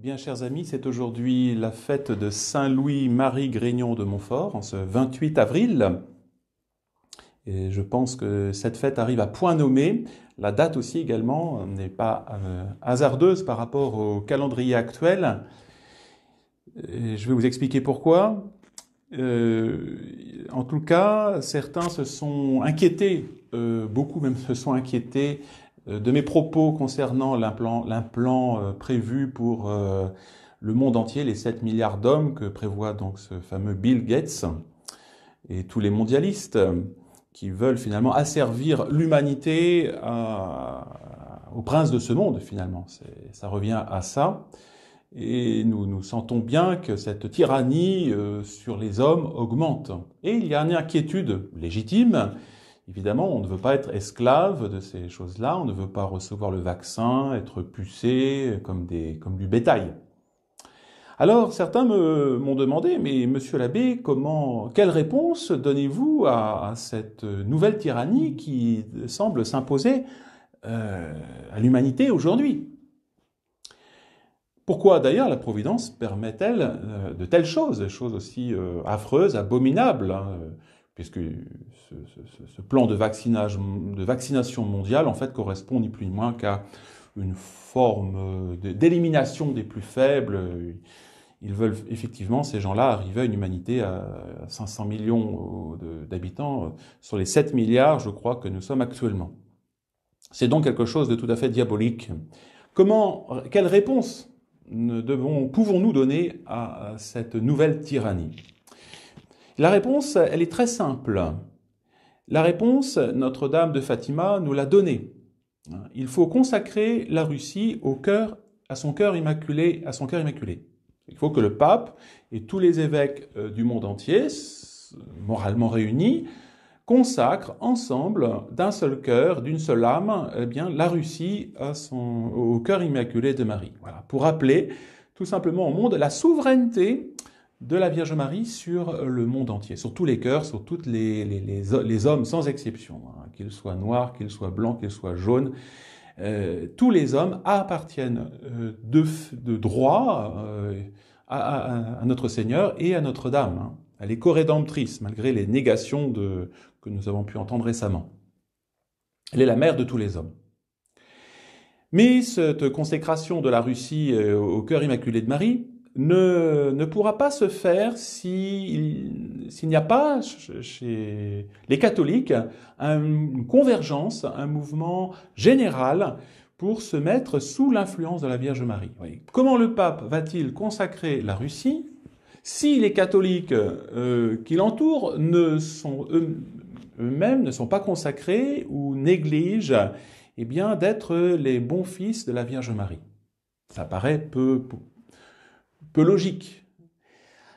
Bien, chers amis, c'est aujourd'hui la fête de Saint-Louis-Marie Grignon de Montfort, en ce 28 avril. Et je pense que cette fête arrive à point nommé. La date aussi également n'est pas hasardeuse par rapport au calendrier actuel. Et je vais vous expliquer pourquoi. En tout cas, certains se sont inquiétés, beaucoup même se sont inquiétés de mes propos concernant l'implant prévu pour le monde entier, les 7 milliards d'hommes que prévoit donc ce fameux Bill Gates et tous les mondialistes qui veulent finalement asservir l'humanité au prince de ce monde finalement. Ça revient à ça. Et nous sentons bien que cette tyrannie sur les hommes augmente. Et il y a une inquiétude légitime. Évidemment, on ne veut pas être esclave de ces choses-là, on ne veut pas recevoir le vaccin, être pucé comme du bétail. Alors, certains m'ont demandé, mais monsieur l'abbé, quelle réponse donnez-vous à cette nouvelle tyrannie qui semble s'imposer à l'humanité aujourd'hui ? Pourquoi d'ailleurs la Providence permet-elle de telles choses, des choses aussi affreuses, abominables, puisque ce plan de vaccination mondiale en fait correspond ni plus ni moins qu'à une forme d'élimination des plus faibles. Ils veulent effectivement, ces gens-là, arriver à une humanité à 500 millions d'habitants sur les 7 milliards, je crois, que nous sommes actuellement. C'est donc quelque chose de tout à fait diabolique. Quelle réponse pouvons-nous donner à cette nouvelle tyrannie? La réponse, elle est très simple. La réponse, Notre-Dame de Fatima nous l'a donnée. Il faut consacrer la Russie à son cœur immaculé. Il faut que le pape et tous les évêques du monde entier, moralement réunis, consacrent ensemble, d'un seul cœur, d'une seule âme, la Russie au cœur immaculé de Marie. Voilà, pour rappeler tout simplement au monde la souveraineté de la Vierge Marie sur le monde entier, sur tous les cœurs, sur tous les hommes sans exception, qu'ils soient noirs, qu'ils soient blancs, qu'ils soient jaunes. Tous les hommes appartiennent de droit à notre Seigneur et à Notre-Dame. Elle est corédemptrice, malgré les négations que nous avons pu entendre récemment. Elle est la mère de tous les hommes. Mais cette consécration de la Russie au cœur immaculé de Marie ne pourra pas se faire s'il n'y a pas chez les catholiques une convergence, un mouvement général pour se mettre sous l'influence de la Vierge Marie. Oui. Comment le pape va-t-il consacrer la Russie si les catholiques qui l'entourent eux-mêmes ne sont pas consacrés ou négligent d'être les bons fils de la Vierge Marie? Ça paraît peu logique.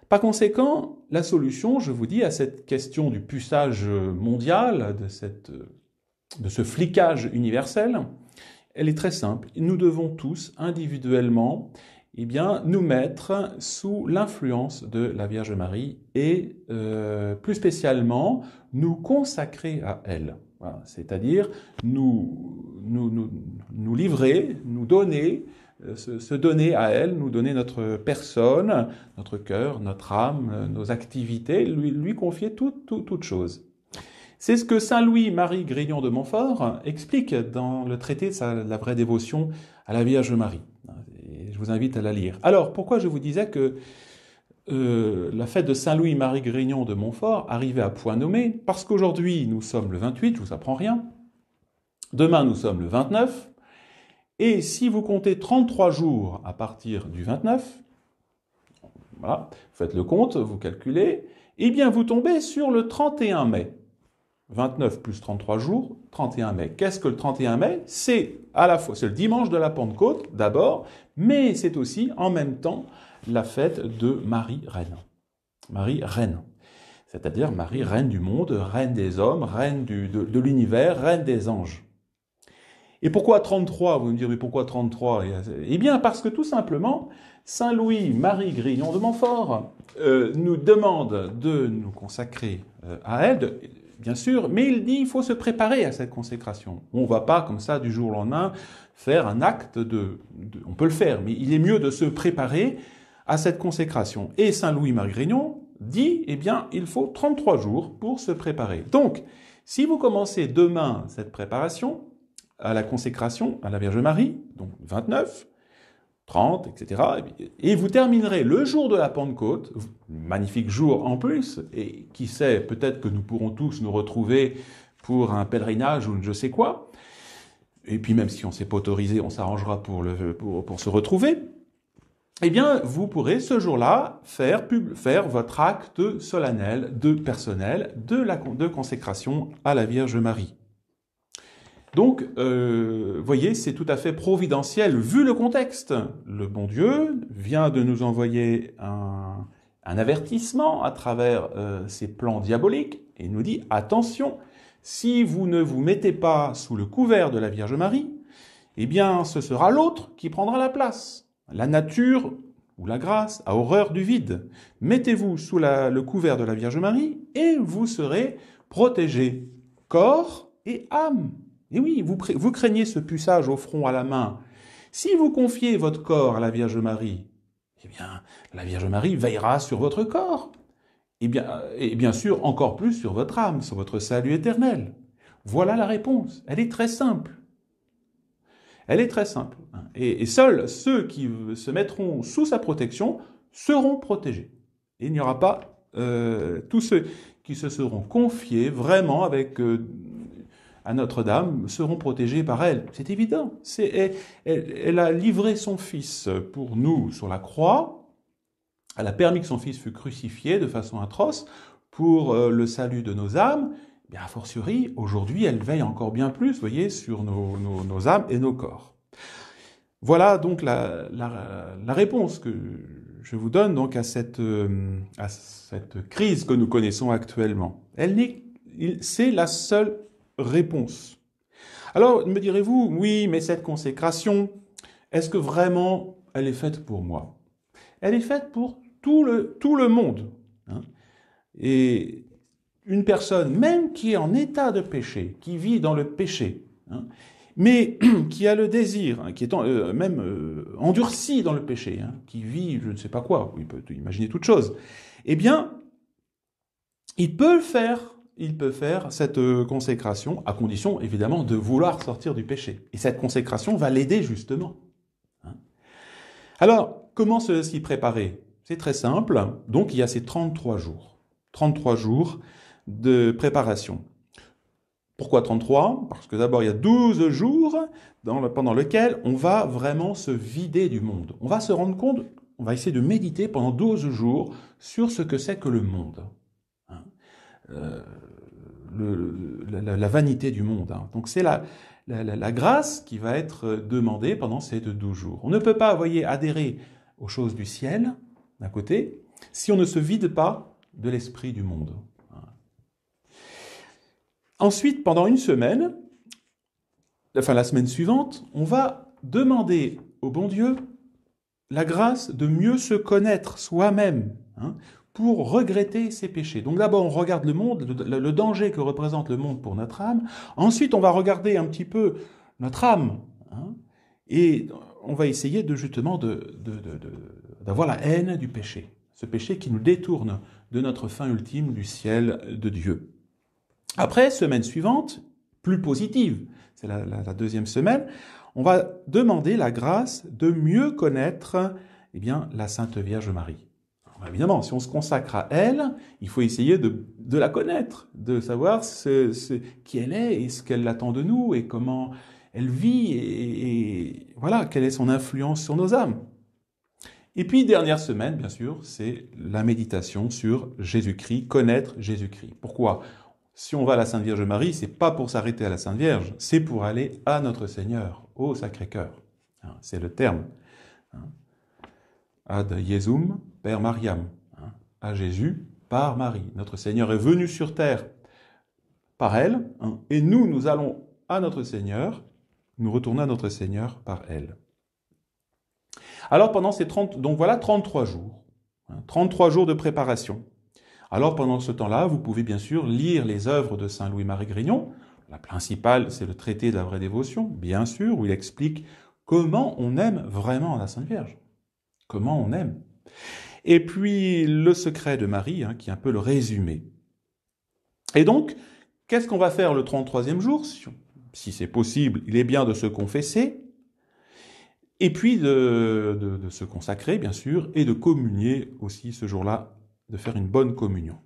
Par conséquent, la solution, je vous dis, à cette question du puçage mondial, de ce flicage universel, elle est très simple. Nous devons tous, individuellement, nous mettre sous l'influence de la Vierge Marie et plus spécialement nous consacrer à elle. Voilà. C'est-à-dire nous livrer, nous donner, se donner à elle, nous donner notre personne, notre cœur, notre âme, nos activités, lui confier toute chose. C'est ce que Saint Louis-Marie Grignon de Montfort explique dans le traité de la vraie dévotion à la Vierge Marie. Et je vous invite à la lire. Alors, pourquoi je vous disais que la fête de Saint Louis-Marie Grignon de Montfort arrivait à point nommé? Parce qu'aujourd'hui, nous sommes le 28, je vous apprends rien. Demain, nous sommes le 29. Et si vous comptez 33 jours à partir du 29, voilà, vous faites le compte, vous calculez, vous tombez sur le 31 mai. 29 plus 33 jours, 31 mai. Qu'est-ce que le 31 mai? C'est le dimanche de la Pentecôte, d'abord, mais c'est aussi, en même temps, la fête de Marie-Reine. Marie-Reine. C'est-à-dire Marie, reine du monde, reine des hommes, reine de l'univers, reine des anges. Et pourquoi 33? Vous me direz, pourquoi 33? Parce que tout simplement, Saint Louis-Marie Grignon de Montfort nous demande de nous consacrer à elle, bien sûr, mais il dit il faut se préparer à cette consécration. On ne va pas comme ça du jour au lendemain faire un acte on peut le faire, mais il est mieux de se préparer à cette consécration. Et Saint Louis-Marie Grignon dit, eh bien, il faut 33 jours pour se préparer. Donc, si vous commencez demain cette préparation à la consécration à la Vierge Marie, donc 29, 30, etc., et vous terminerez le jour de la Pentecôte, magnifique jour en plus, et qui sait, peut-être que nous pourrons tous nous retrouver pour un pèlerinage ou je sais quoi, et puis même si on ne s'est pas autorisé, on s'arrangera pour se retrouver, eh bien, vous pourrez ce jour-là faire votre acte solennel, personnel, de consécration à la Vierge Marie. Donc, voyez, c'est tout à fait providentiel, vu le contexte. Le bon Dieu vient de nous envoyer un avertissement à travers ses plans diaboliques, et nous dit, attention, si vous ne vous mettez pas sous le couvert de la Vierge Marie, eh bien, ce sera l'autre qui prendra la place. La nature ou la grâce a horreur du vide. Mettez-vous sous le couvert de la Vierge Marie et vous serez protégés, corps et âme. Et oui, vous craignez ce puçage au front, à la main. Si vous confiez votre corps à la Vierge Marie, eh bien, la Vierge Marie veillera sur votre corps. Et bien sûr, encore plus sur votre âme, sur votre salut éternel. Voilà la réponse. Elle est très simple. Elle est très simple. Et seuls ceux qui se mettront sous sa protection seront protégés. Et il n'y aura pas tous ceux qui se seront confiés vraiment à Notre-Dame seront protégés par elle. C'est évident. Elle a livré son Fils pour nous sur la croix. Elle a permis que son Fils fût crucifié de façon atroce pour le salut de nos âmes. Bien, a fortiori, aujourd'hui, elle veille encore bien plus, voyez, sur nos âmes et nos corps. Voilà donc la réponse que je vous donne donc à cette crise que nous connaissons actuellement. C'est la seule réponse. Alors, me direz-vous, oui, mais cette consécration, est-ce que vraiment elle est faite pour moi? Elle est faite pour tout le monde. Hein. Et une personne, même qui est en état de péché, qui vit dans le péché, hein, mais qui a le désir, hein, qui est endurci dans le péché, hein, qui vit je ne sais pas quoi, il peut imaginer toute chose, eh bien, il peut faire cette consécration, à condition évidemment de vouloir sortir du péché. Et cette consécration va l'aider justement. Hein. Alors, comment s'y préparer? C'est très simple, donc il y a ces 33 jours. 33 jours de préparation. Pourquoi 33? Parce que d'abord, il y a 12 jours pendant lesquels on va vraiment se vider du monde. On va se rendre compte, on va essayer de méditer pendant 12 jours sur ce que c'est que le monde. Hein. La vanité du monde. Hein. Donc c'est la grâce qui va être demandée pendant ces 12 jours. On ne peut pas, voyez, adhérer aux choses du ciel, d'un côté, si on ne se vide pas de l'esprit du monde. Ensuite, pendant une semaine, la semaine suivante, on va demander au bon Dieu la grâce de mieux se connaître soi-même, hein, pour regretter ses péchés. Donc d'abord, on regarde le monde, le danger que représente le monde pour notre âme. Ensuite, on va regarder un petit peu notre âme, hein, et on va essayer justement d'avoir la haine du péché. Ce péché qui nous détourne de notre fin ultime du ciel de Dieu. Après, semaine suivante, plus positive, c'est la deuxième semaine, on va demander la grâce de mieux connaître la Sainte Vierge Marie. Alors, évidemment, si on se consacre à elle, il faut essayer de la connaître, de savoir qui elle est et ce qu'elle attend de nous et comment elle vit et voilà, quelle est son influence sur nos âmes. Et puis, dernière semaine, bien sûr, c'est la méditation sur Jésus-Christ, connaître Jésus-Christ. Pourquoi ? Si on va à la Sainte Vierge Marie, c'est pas pour s'arrêter à la Sainte Vierge, c'est pour aller à notre Seigneur, au Sacré-Cœur. C'est le terme. Ad Iesum per Mariam. À Jésus par Marie. Notre Seigneur est venu sur terre par elle, et nous allons à notre Seigneur, nous retournons à notre Seigneur par elle. Alors pendant ces 33 jours, 33 jours de préparation. Alors pendant ce temps-là, vous pouvez bien sûr lire les œuvres de saint Louis-Marie Grignon. La principale, c'est le traité de la vraie dévotion, bien sûr, où il explique comment on aime vraiment la Sainte Vierge. Comment on aime. Et puis le secret de Marie, qui est un peu le résumé. Et donc, qu'est-ce qu'on va faire le 33e jour? Si c'est possible, il est bien de se confesser, et puis de se consacrer, bien sûr, et de communier aussi ce jour-là, de faire une bonne communion.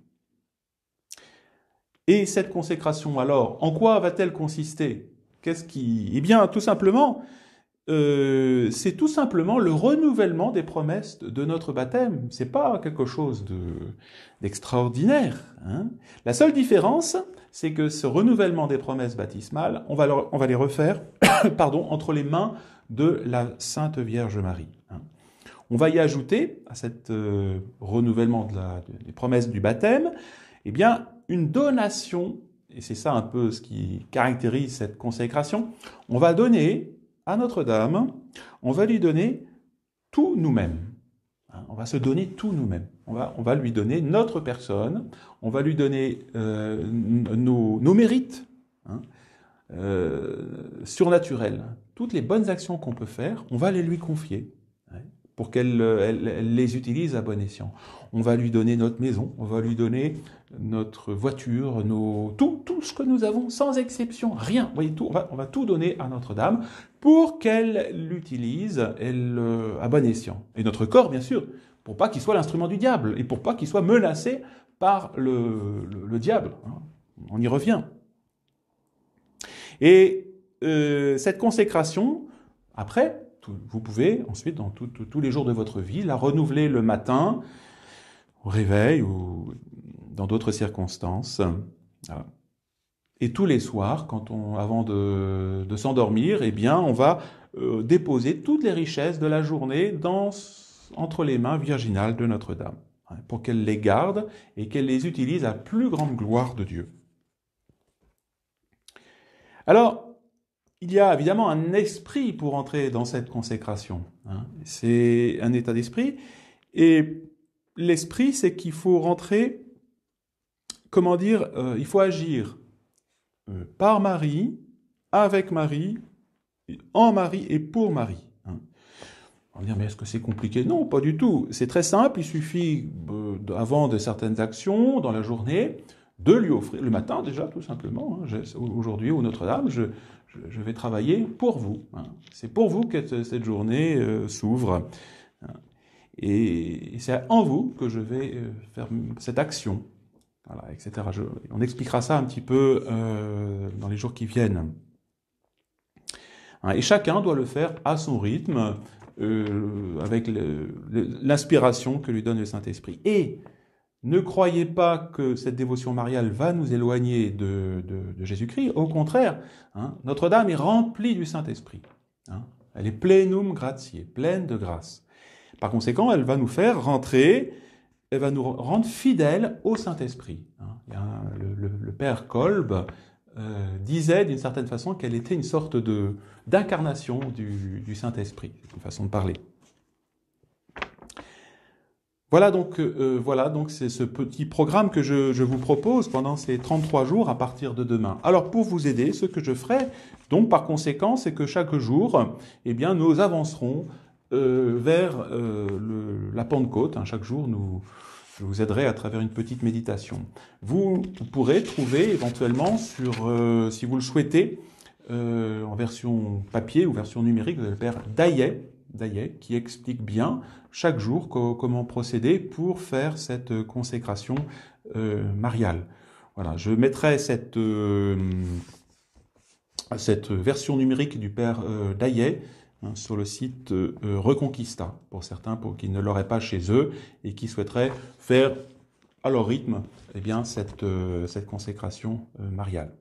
Et cette consécration, alors, en quoi va-t-elle consister? Eh bien, tout simplement, c'est tout simplement le renouvellement des promesses de notre baptême. C'est pas quelque chose d'extraordinaire. La seule différence, c'est que ce renouvellement des promesses baptismales, on va les refaire entre les mains de la Sainte Vierge Marie. On va y ajouter, à cet renouvellement des promesses du baptême, eh bien, une donation, et c'est ça un peu ce qui caractérise cette consécration. On va donner à Notre-Dame, on va lui donner tout nous-mêmes. On va se donner tout nous-mêmes. On va lui donner notre personne, on va lui donner nos mérites surnaturels. Toutes les bonnes actions qu'on peut faire, on va les lui confier pour qu'elle les utilise à bon escient. On va lui donner notre maison, on va lui donner notre voiture, tout ce que nous avons, sans exception, rien. Vous voyez, on va tout donner à Notre-Dame pour qu'elle l'utilise à bon escient. Et notre corps, bien sûr, pour pas qu'il soit l'instrument du diable, et pour pas qu'il soit menacé par le diable. On y revient. Et cette consécration, après, vous pouvez ensuite, dans tous les jours de votre vie, la renouveler le matin, au réveil ou dans d'autres circonstances. Voilà. Et tous les soirs, avant de s'endormir, eh bien, on va déposer toutes les richesses de la journée entre les mains virginales de Notre-Dame, pour qu'elle les garde et qu'elle les utilise à plus grande gloire de Dieu. Alors, il y a évidemment un esprit pour entrer dans cette consécration. C'est un état d'esprit. Et l'esprit, c'est qu'il faut rentrer, il faut agir par Marie, avec Marie, en Marie et pour Marie. On va dire, mais est-ce que c'est compliqué? Non, pas du tout. C'est très simple, il suffit, avant de certaines actions, dans la journée, de lui offrir, le matin déjà, tout simplement. Aujourd'hui, au Notre-Dame, je vais travailler pour vous. C'est pour vous que cette journée s'ouvre. Et c'est en vous que je vais faire cette action. Voilà, etc. On expliquera ça un petit peu dans les jours qui viennent. Et chacun doit le faire à son rythme, avec l'inspiration que lui donne le Saint-Esprit. Et ne croyez pas que cette dévotion mariale va nous éloigner de Jésus-Christ. Au contraire, Notre-Dame est remplie du Saint-Esprit. Elle est plenum gratiae, pleine de grâce. Par conséquent, elle va nous faire rentrer, elle va nous rendre fidèles au Saint-Esprit. Le père Kolb disait d'une certaine façon qu'elle était une sorte d'incarnation du Saint-Esprit, c'est une façon de parler. Voilà donc c'est ce petit programme que je vous propose pendant ces 33 jours à partir de demain. Alors pour vous aider, ce que je ferai, donc par conséquent, c'est que chaque jour, eh bien, nous avancerons vers la Pentecôte. Chaque jour, je vous aiderai à travers une petite méditation. Vous pourrez trouver éventuellement si vous le souhaitez, en version papier ou version numérique, le père Daillet, qui explique bien chaque jour comment procéder pour faire cette consécration mariale. Voilà, je mettrai cette version numérique du père Daillet sur le site Reconquista, pour certains qui ne l'auraient pas chez eux et qui souhaiteraient faire à leur rythme cette consécration mariale.